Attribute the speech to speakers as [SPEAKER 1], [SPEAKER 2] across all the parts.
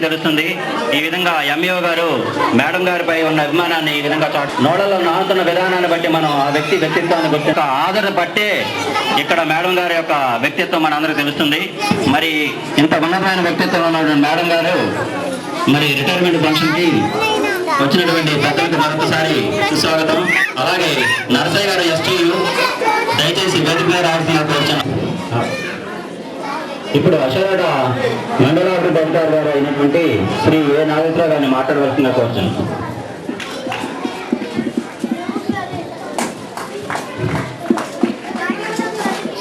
[SPEAKER 1] తెలుస్తుంది. ఈ విధంగా ఎంఈఓ గారు మేడం గారిపై ఉన్న అభిమానాన్ని ఈ విధంగా నోడలో నానుతున్న విధానాన్ని బట్టి మనం ఆ వ్యక్తిత్వాన్ని గుర్తి ఆదరణ బట్టే ఇక్కడ మేడం గారి యొక్క వ్యక్తిత్వం మనందరికీ తెలుస్తుంది. మరి ఇంత ఉన్నతమైన వ్యక్తిత్వం ఉన్న మేడం గారు మరి రిటైర్మెంట్ ఫంక్షన్కి వచ్చినటువంటి పెద్దలకు మరొకసారి సుస్వాగతం. అలాగే నరసయ్య గారు ఎస్టీయు దయచేసి వేదిక మీద రావాల్సిన ఇప్పుడు అశోక మండలాభివృద్ధి అధికారి గారు అయినటువంటి శ్రీ ఏ నాగేశ్వరరావు గారిని మాట్లాడవలసిన కోరుతున్నాను.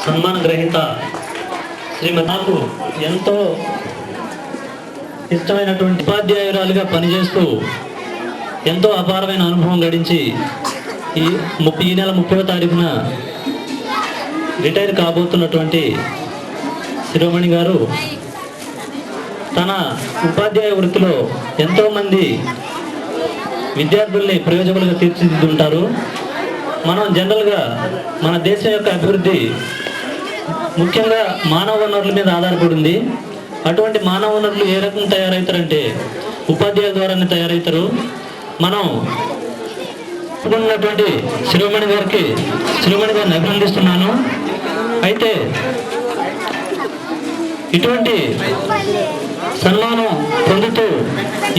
[SPEAKER 2] సన్మాన గ్రహీత శ్రీమతి నాకు ఎంతో ఇష్టమైనటువంటి ఉపాధ్యాయురాలుగా పనిచేస్తూ ఎంతో అపారమైన అనుభవం గడించి ఈ నెల 30వ తారీఖున రిటైర్ కాబోతున్నటువంటి శిరోమణి గారు తన ఉపాధ్యాయ వృత్తిలో ఎంతోమంది విద్యార్థుల్ని ప్రయోజకులుగా తీర్చిదిద్దుంటారు. మనం జనరల్గా మన దేశం యొక్క అభివృద్ధి ముఖ్యంగా మానవ వనరుల మీద ఆధారపడింది. అటువంటి మానవ వనరులు ఏ రకంగా తయారవుతారంటే ఉపాధ్యాయుల ద్వారానే తయారవుతారు. మనం ఉన్నటువంటి శిరోమణి గారిని అభినందిస్తున్నాను. అయితే ఇటువంటి సన్మానం పొందుతూ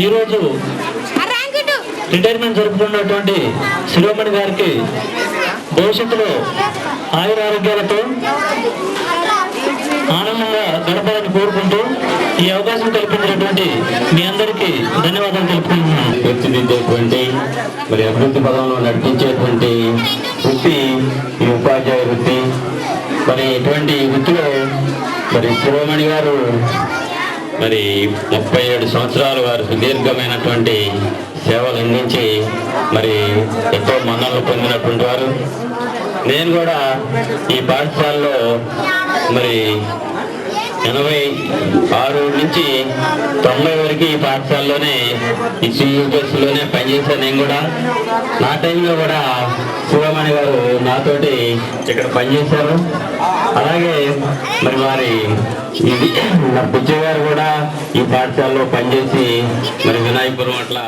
[SPEAKER 2] ఈరోజు రిటైర్మెంట్ జరుపుకున్నటువంటి శిరోమణి గారికి భవిష్యత్తులో ఆయురారోగ్యాలతో ఆనందంగా గడపాలని కోరుకుంటూ ఈ అవకాశం కల్పించినటువంటి మీ అందరికీ ధన్యవాదాలు తెలుపుకుంటున్నాను.
[SPEAKER 1] తీర్చిదిద్దేటువంటి మరి అభివృద్ధి పదంలో నడిపించేటువంటి వృత్తి ఈ ఉపాధ్యాయ వృత్తి. మరి ఇటువంటి వృత్తిలో మరి శిరోమణి గారు మరి 37 సంవత్సరాలు వారు సుదీర్ఘమైనటువంటి సేవలు అందించి మరి ఎంతో మన్ననలు పొందినటువంటి వారు. నేను కూడా ఈ పాఠశాలలో మరి 86 నుంచి 90 వరకు ఈ పాఠశాలలోనే ఈ సియూపీఎస్లోనే పనిచేశాను. నేను కూడా నా టైంలో కూడా శివమణి గారు నాతోటి ఇక్కడ పనిచేశారు. అలాగే మరి వారి ఇది నా బుజ్జ గారు కూడా ఈ పాఠశాలలో పనిచేసి మరి వినాయకురం అట్లా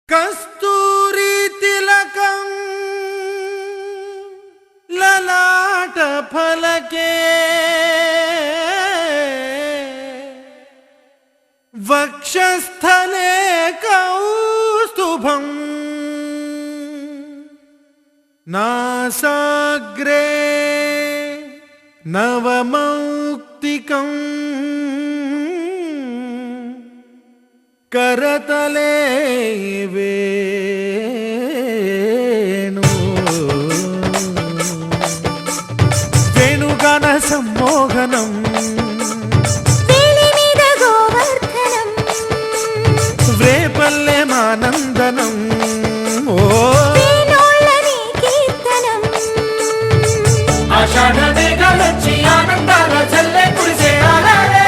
[SPEAKER 3] కస్తూరి తిలకం లలాట ఫలకే వక్షస్థలే కౌస్తుభం నాసాగ్రే నవమౌక్తికం करतले वेणु वेणुगान सम्मोहनम् व्रेपल्ले मानन्दनम् आषाढ मेघालొచ్చి ఆనందాల జల్లే కురిసే ఆలాడే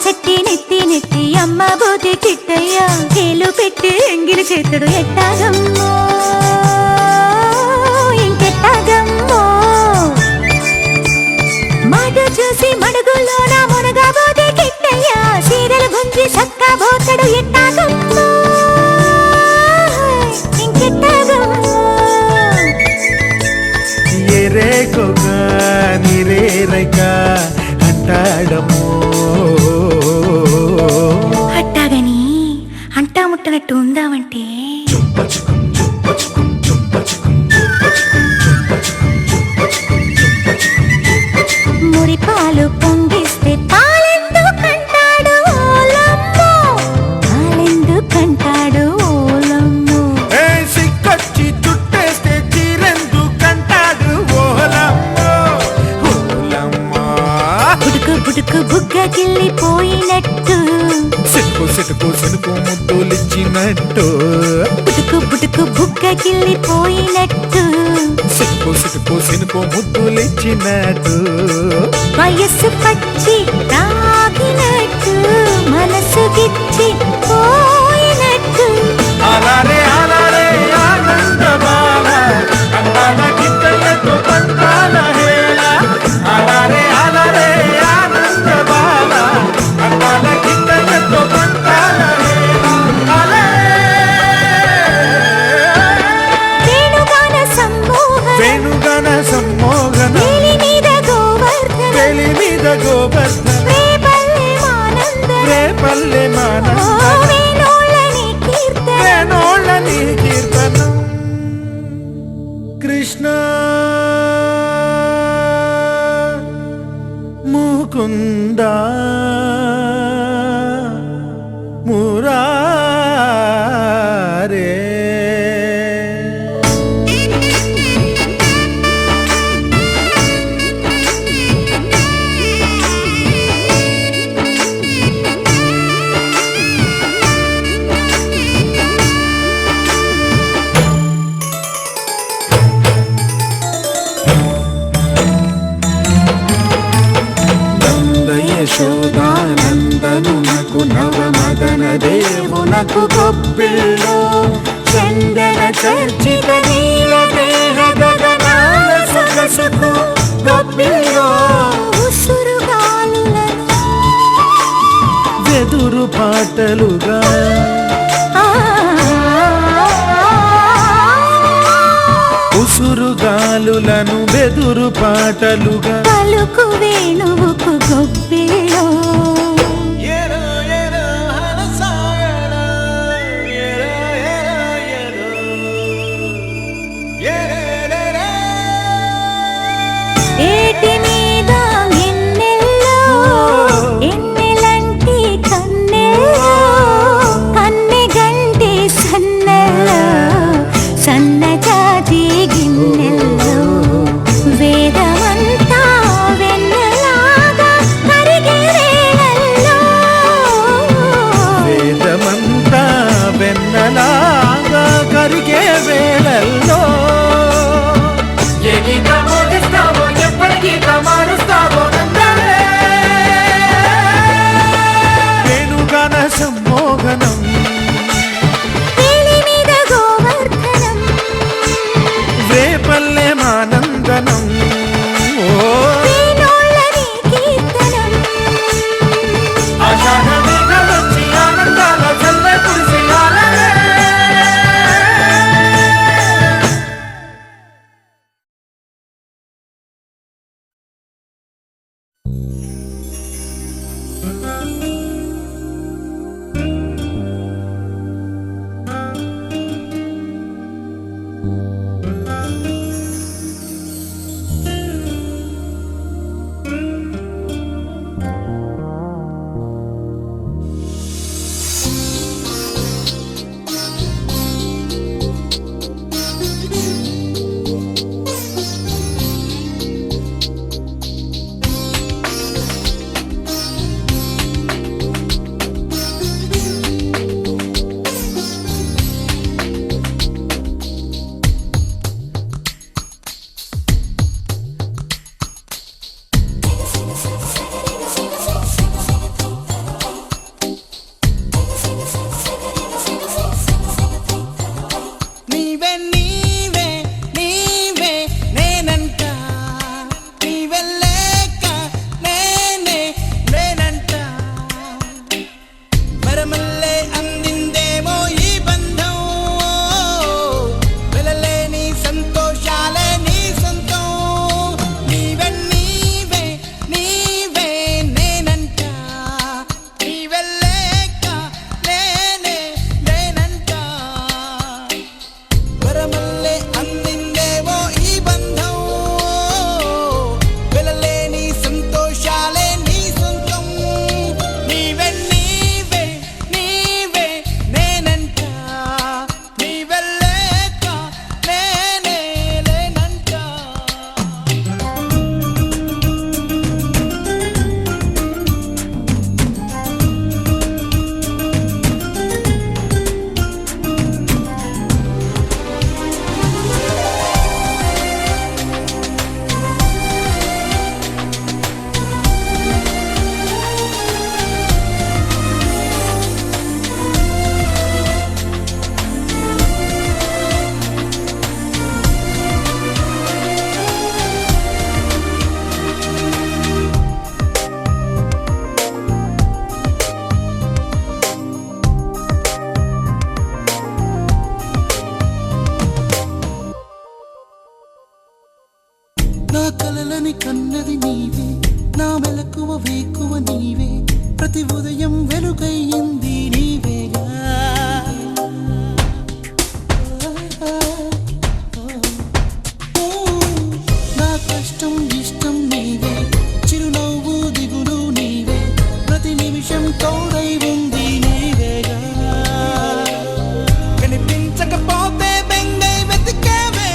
[SPEAKER 4] చెట్టి నెత్తి నెత్తి అమ్మ బోతి చిట్టయ్య కేలు పెట్టి ఎంగిలి చేతుడు ఎట్టాగమ్మో ఇంకెట్టాగమ్మో మాట చూసి మడుగుల్లోన మునగా బోతి కిట్టయ్య సీరలు గుంజి సక్క బోతడు ఎట్టాగమ్మో ఇంకెట్టాగమ్మో
[SPEAKER 3] ఎరేకొగా నిరేరక అంటాడమ్మో
[SPEAKER 4] అట్టాగని అంటా ముట్టనట్టు ఉందామంటే మురి పాలు పొంగిస్తే పాలెందుకంటాడు ఓలమ్మో పాలెందుకంటాడు ఓలమ్మో
[SPEAKER 3] సిక్కొచ్చి చుట్టేస్తే చీరెందుకంటాడు ఓలమ్మో ఓలమ్మో
[SPEAKER 4] బుడుకు బుడుకు బుగ్గ గిల్లిపోయినట్టు
[SPEAKER 3] సిటుకు సిటుకు సినుకు ముద్దులిచ్చినట్టు
[SPEAKER 4] బుడుకు బుడుకు బుగ్గ గిల్లిపోయినట్టు
[SPEAKER 3] సిటుకు సిటుకు సినుకు ముద్దులిచ్చినట్టు
[SPEAKER 4] వయస్సు పచ్చి తాగినట్టు మనసు గిచ్చి పోయినట్టు
[SPEAKER 3] అలారే అలారే ఆనందమాల అందాల గిట్టలతో పంతాల హేళ అలారే అలారే ఆనందమాల అందాల గిట్టలతో పంతాల హేళ
[SPEAKER 4] వేణుగాన సమ్మోహన
[SPEAKER 3] వేణుగాన సమ్మోహన
[SPEAKER 4] వేలి మీద గోవర్ధన రేపల్లె మానందన
[SPEAKER 3] రేపల్లె మానందన వేణోళ్ళని కీర్తనం కృష్ణ ముకుంద మురారే యశోదానందనునకు నవమదన దేవునకు గొప్పిల్లో చందన చర్చిత నీల దేహ గగనాల సొగసుకు గొప్పిల్లో
[SPEAKER 4] ఉసురుగాలులను
[SPEAKER 3] వెదురు పాటలుగా ఉసురుగాలులను వెదురు పాటలుగా
[SPEAKER 4] పలుకు వేణువుకు గొప్పిలో
[SPEAKER 3] మంటలాగా కరిగే వేళల్లో వేణుగాన సమ్మోహనం
[SPEAKER 4] వేలి మీద గోవర్ధనం
[SPEAKER 3] రేపల్లె మానందనం ఓ
[SPEAKER 4] వీణోళ్ళని కీర్తనం
[SPEAKER 3] కలలని కన్నది నీవే, నా మెలకువ వేకువ నీవే, ప్రతి ఉదయం వెలుగయ్యింది నీవేగా. నా కష్టం ఇష్టం నీవే, చిరునవ్వు దిగులు నీవే, ప్రతి నిమిషం తోడై ఉంది నీవేగా. కనిపించకపోతే బెంగై వెతికావే,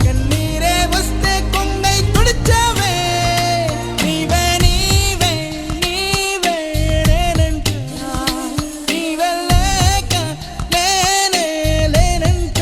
[SPEAKER 3] కన్నీరే వస్తే కొంగై తుడిచావే. నీవే నీవే నీవే నేనంట, నీవే లేక లేనే లేనంట.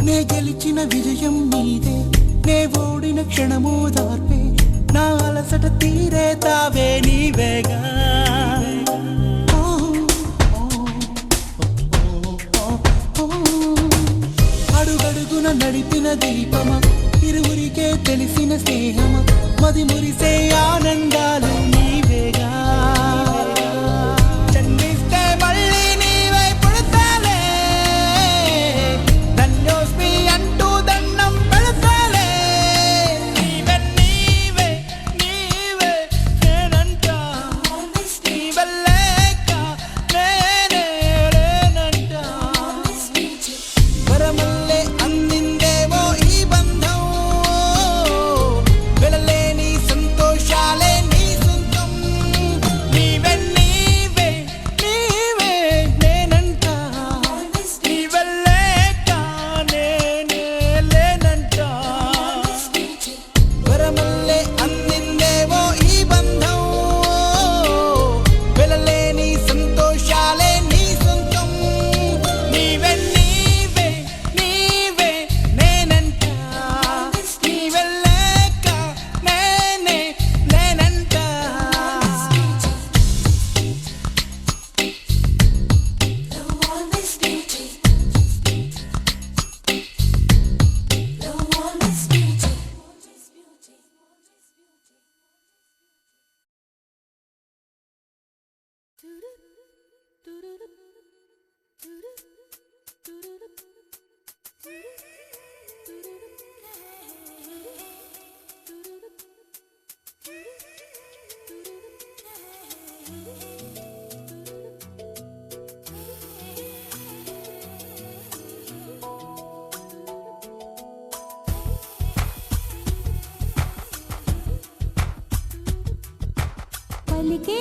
[SPEAKER 3] నే గెలిచిన విజయం నీదే, నే ఓడిన క్షణమో దార్పే, నా అలసట తీరే తావే నీవేగా. అడుగడుగున నడిపిన దీపమా, ఇరువురికే తెలిసిన స్నేహమా, మది మురిసే ఆనందాలు నీవేగా. జన్మిస్తే మళ్ళీ నీవై పుడతాలే, ధన్యోస్మి అంటూ దండ
[SPEAKER 4] పలికే